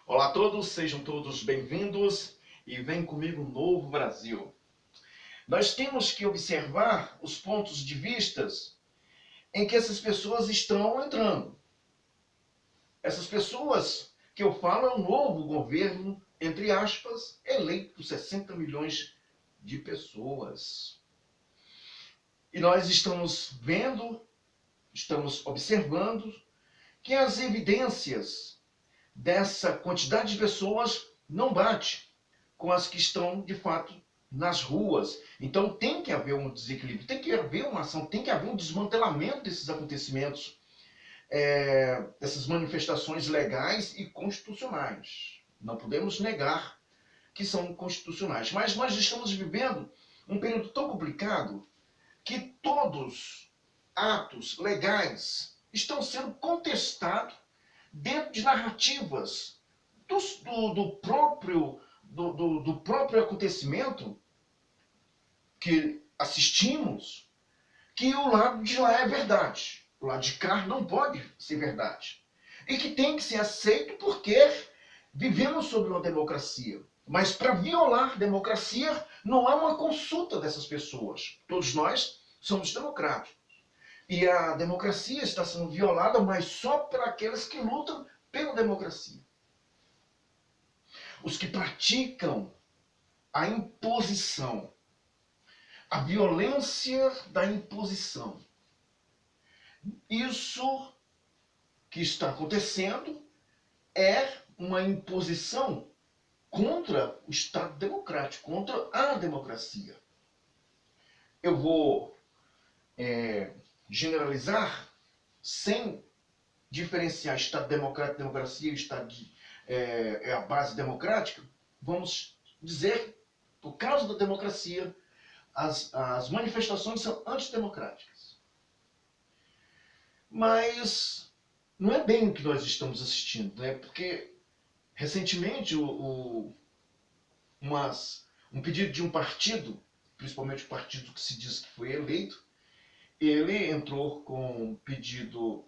Olá a todos, sejam todos bem-vindos e vem comigo um novo Brasil. Nós temos que observar os pontos de vistas em que essas pessoas estão entrando. Essas pessoas que eu falo é um novo governo, entre aspas, eleito por 60 milhões de pessoas. E nós estamos vendo, estamos observando que as evidências dessa quantidade de pessoas não bate com as que estão, de fato, nas ruas. Então tem que haver um desequilíbrio, tem que haver uma ação, tem que haver um desmantelamento desses acontecimentos, dessas manifestações legais e constitucionais. Não podemos negar que são constitucionais. Mas nós estamos vivendo um período tão complicado que todos atos legais estão sendo contestados dentro de narrativas do próprio acontecimento que assistimos, que o lado de lá é verdade. O lado de cá não pode ser verdade. E que tem que ser aceito porque vivemos sob uma democracia. Mas para violar a democracia não há uma consulta dessas pessoas. Todos nós somos democráticos. E a democracia está sendo violada, mas só por aqueles que lutam pela democracia. Os que praticam a imposição, a violência da imposição. Isso que está acontecendo é uma imposição contra o Estado democrático, contra a democracia. Eu vou generalizar sem diferenciar Estado democrático e democracia, Estado é a base democrática. Vamos dizer, por causa da democracia, as manifestações são antidemocráticas. Mas não é bem o que nós estamos assistindo, né? Porque recentemente um pedido de um partido, principalmente o partido que se diz que foi eleito, ele entrou com um pedido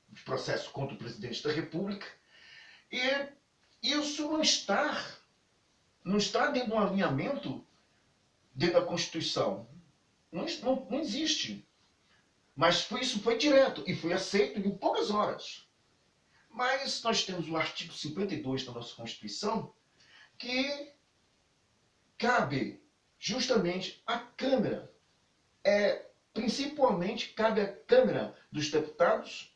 de processo contra o presidente da República, e isso não está dentro de um alinhamento dentro da Constituição. Não existe. Mas isso foi direto e foi aceito em poucas horas. Mas nós temos o artigo 52 da nossa Constituição que cabe justamente à Câmara. Principalmente cabe à Câmara dos Deputados,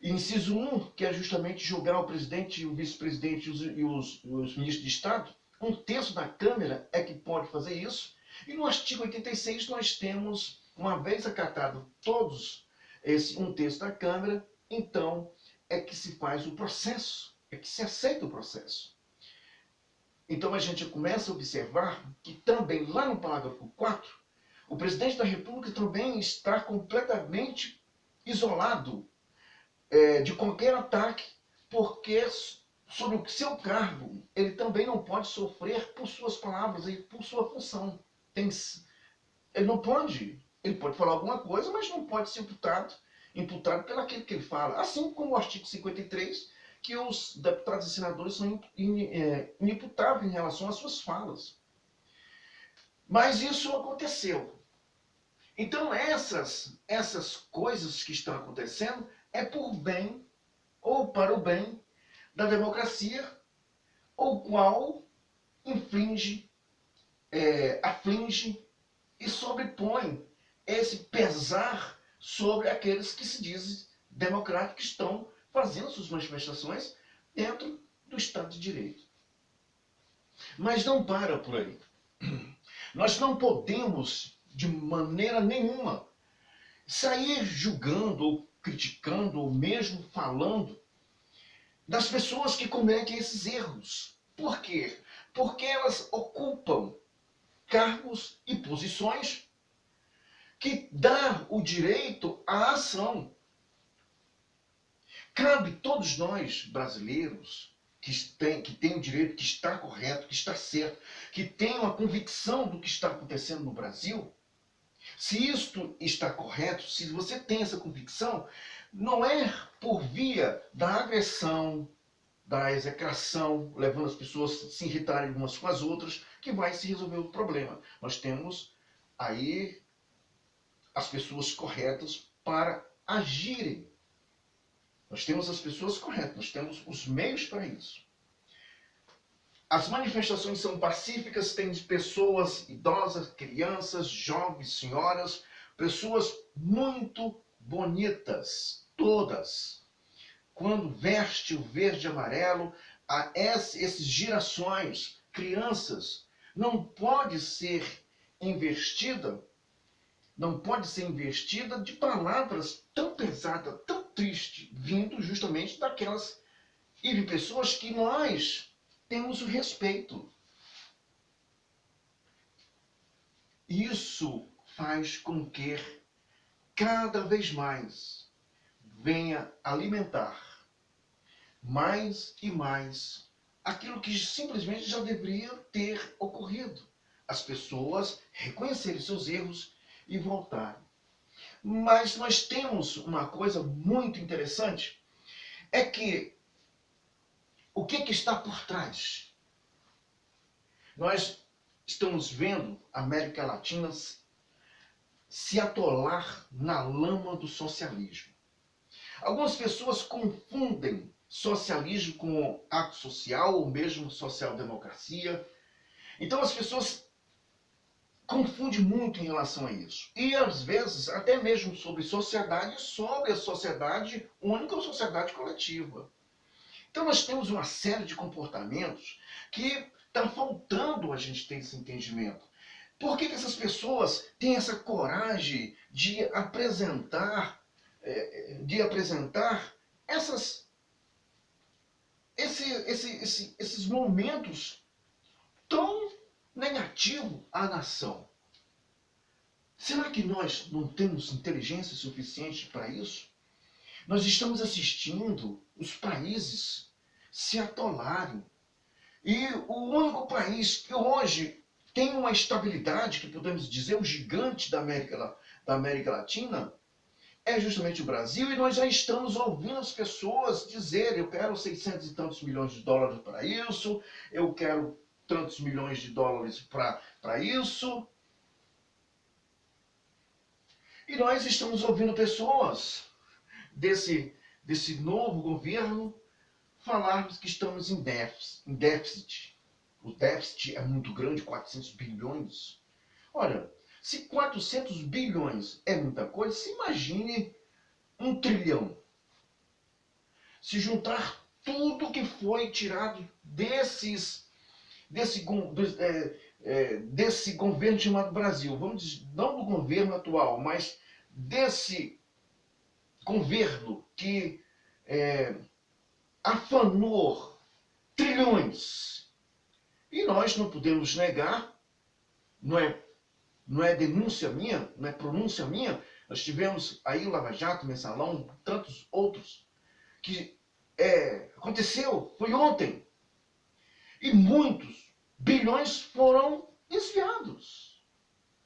inciso 1, que é justamente julgar o presidente, o vice-presidente e os ministros de Estado. 1/3 da Câmara é que pode fazer isso. E no artigo 86 nós temos, uma vez acatado todos esse 1/3 da Câmara, então é que se faz o processo, é que se aceita o processo. Então a gente começa a observar que também lá no parágrafo 4, o presidente da República também está completamente isolado de qualquer ataque, porque sobre o seu cargo ele também não pode sofrer por suas palavras e por sua função. Ele não pode, ele pode falar alguma coisa, mas não pode ser imputado pelo aquilo que ele fala. Assim como o artigo 53, que os deputados e senadores são inimputáveis em relação às suas falas. Mas isso aconteceu. Então essas coisas que estão acontecendo é por bem ou para o bem da democracia, o qual aflige e sobrepõe esse pesar sobre aqueles que se dizem democráticos, que estão fazendo suas manifestações dentro do Estado de Direito. Mas não para por aí. Nós não podemos, de maneira nenhuma, sair julgando ou criticando ou mesmo falando das pessoas que cometem esses erros. Por quê? Porque elas ocupam cargos e posições que dão o direito à ação. Cabe todos nós, brasileiros, que têm o direito, que está correto, que está certo, que tenham a convicção do que está acontecendo no Brasil. Se isto está correto, se você tem essa convicção, não é por via da agressão, da execração, levando as pessoas a se irritarem umas com as outras, que vai se resolver o problema. Nós temos aí as pessoas corretas para agirem. Nós temos as pessoas corretas, nós temos os meios para isso. As manifestações são pacíficas, tem pessoas idosas, crianças, jovens, senhoras, pessoas muito bonitas, todas. Quando veste o verde e amarelo, esses girassóis, crianças, não pode ser investida de palavras tão pesadas, tão tristes, vindo justamente daquelas e de pessoas que nós temos o respeito. Isso faz com que cada vez mais venha alimentar mais e mais aquilo que simplesmente já deveria ter ocorrido. As pessoas reconhecerem seus erros e voltarem. Mas nós temos uma coisa muito interessante, é que o que está por trás? Nós estamos vendo a América Latina se atolar na lama do socialismo. Algumas pessoas confundem socialismo com ato social ou mesmo social-democracia. Então as pessoas confundem muito em relação a isso. E às vezes até mesmo sobre a sociedade única ou sociedade coletiva. Então nós temos uma série de comportamentos que está faltando a gente ter esse entendimento. Por que essas pessoas têm essa coragem de apresentar esses momentos tão negativos à nação? Será que nós não temos inteligência suficiente para isso? Nós estamos assistindo os países se atolarem. E o único país que hoje tem uma estabilidade, que podemos dizer o gigante da América Latina, é justamente o Brasil. E nós já estamos ouvindo as pessoas dizerem: eu quero 600 e tantos milhões de dólares para isso, eu quero tantos milhões de dólares para isso. E nós estamos ouvindo pessoas desse novo governo falarmos que estamos em déficit. O déficit é muito grande, 400 bilhões. Olha, se 400 bilhões é muita coisa, se imagine 1 trilhão. Se juntar tudo que foi tirado desse governo chamado Brasil, vamos dizer, não do governo atual, mas desse governo que afanou trilhões. E nós não podemos negar, não é denúncia minha, não é pronúncia minha, nós tivemos aí o Lava Jato, Mensalão, tantos outros, que aconteceu, foi ontem. E muitos bilhões foram desviados.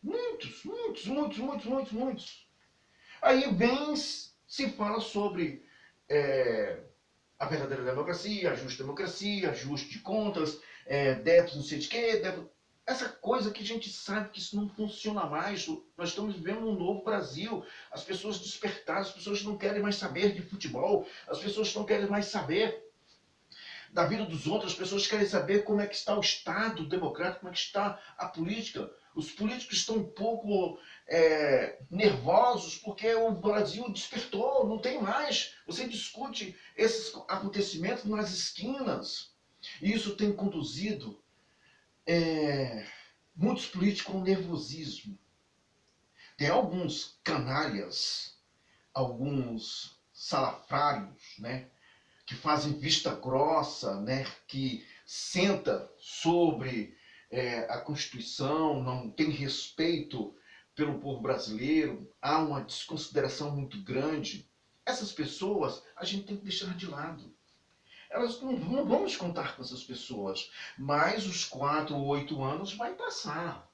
Muitos. Aí se fala sobre a verdadeira democracia, a justa democracia, ajuste de contas, déficit, não sei de quê, essa coisa que a gente sabe que isso não funciona mais. Nós estamos vivendo um novo Brasil. As pessoas despertaram, as pessoas não querem mais saber de futebol, as pessoas não querem mais saber da vida dos outros, as pessoas querem saber como é que está o Estado democrático, como é que está a política. Os políticos estão um pouco nervosos porque o Brasil despertou, não tem mais. Você discute esses acontecimentos nas esquinas. E isso tem conduzido muitos políticos com nervosismo. Tem alguns canalhas, alguns salafrários, né, que fazem vista grossa, né, que senta sobre a Constituição, não tem respeito pelo povo brasileiro, há uma desconsideração muito grande. Essas pessoas a gente tem que deixar de lado. Elas não vamos contar com essas pessoas, mas os 4 ou 8 anos vai passar.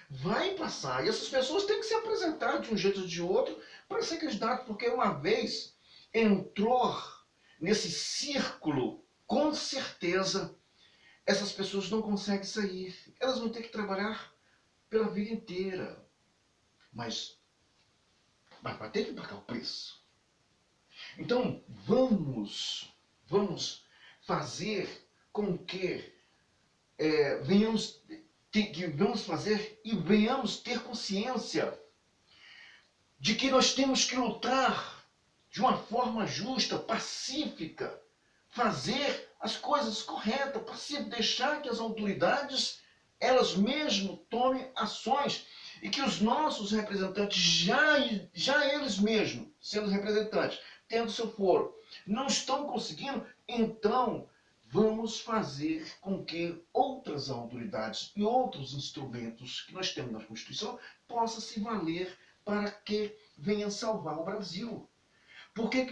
Vai passar. E essas pessoas têm que se apresentar de um jeito ou de outro para ser candidato, porque uma vez entrou nesse círculo com certeza essas pessoas não conseguem sair. Elas vão ter que trabalhar pela vida inteira. Mas vai ter que pagar o preço. Então, vamos fazer com que venhamos fazer e venhamos ter consciência de que nós temos que lutar de uma forma justa, pacífica, fazer as coisas corretas, pacífico, deixar que as autoridades, elas mesmo tomem ações e que os nossos representantes, já eles mesmos, sendo representantes, tendo seu foro, não estão conseguindo, então vamos fazer com que outras autoridades e outros instrumentos que nós temos na Constituição possam se valer para que venham salvar o Brasil. Por que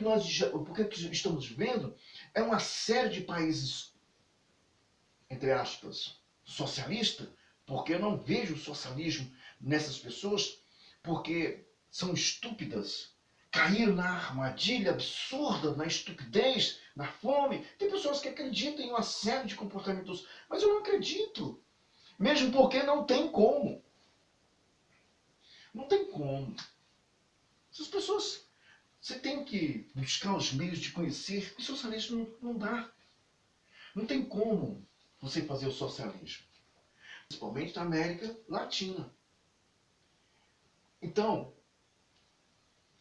estamos vendo uma série de países, entre aspas, socialistas, porque eu não vejo socialismo nessas pessoas, porque são estúpidas, caíram na armadilha absurda, na estupidez, na fome. Tem pessoas que acreditam em uma série de comportamentos, mas eu não acredito, mesmo porque não tem como. Não tem como. Essas pessoas, você tem que buscar os meios de conhecer. O socialismo não dá. Não tem como você fazer o socialismo. Principalmente na América Latina. Então,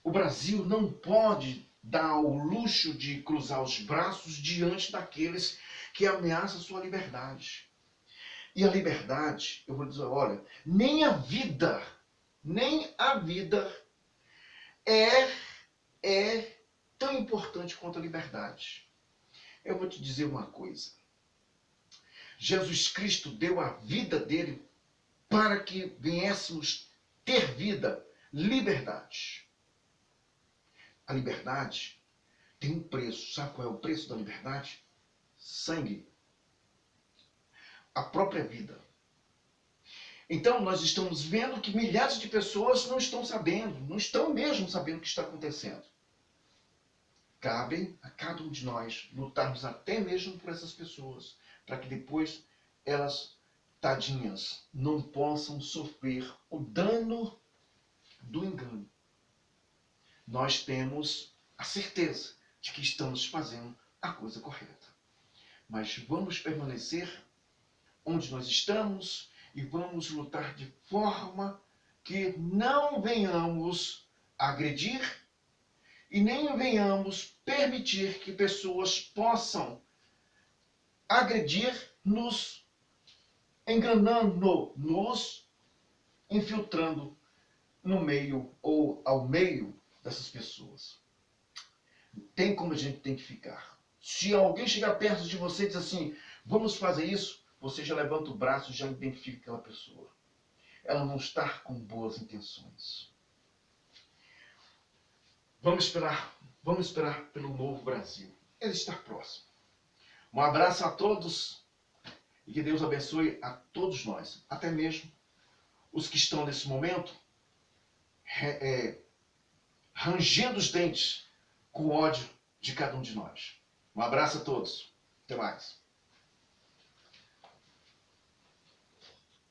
o Brasil não pode dar o luxo de cruzar os braços diante daqueles que ameaçam a sua liberdade. E a liberdade, eu vou dizer, olha, nem a vida é tão importante quanto a liberdade. Eu vou te dizer uma coisa. Jesus Cristo deu a vida dele para que viéssemos ter vida, liberdade. A liberdade tem um preço. Sabe qual é o preço da liberdade? Sangue. A própria vida. Então, nós estamos vendo que milhares de pessoas não estão sabendo, não estão mesmo sabendo o que está acontecendo. Cabe a cada um de nós lutarmos até mesmo por essas pessoas, para que depois elas, tadinhas, não possam sofrer o dano do engano. Nós temos a certeza de que estamos fazendo a coisa correta. Mas vamos permanecer onde nós estamos e vamos lutar de forma que não venhamos agredir e nem venhamos permitir que pessoas possam agredir, nos enganando, nos infiltrando no meio ou ao meio dessas pessoas. Tem como a gente tem que ficar. Se alguém chegar perto de você e diz assim, vamos fazer isso, você já levanta o braço e já identifica aquela pessoa. Ela não está com boas intenções. Vamos esperar pelo novo Brasil. Ele está próximo. Um abraço a todos e que Deus abençoe a todos nós, até mesmo os que estão nesse momento rangendo os dentes com ódio de cada um de nós. Um abraço a todos. Até mais.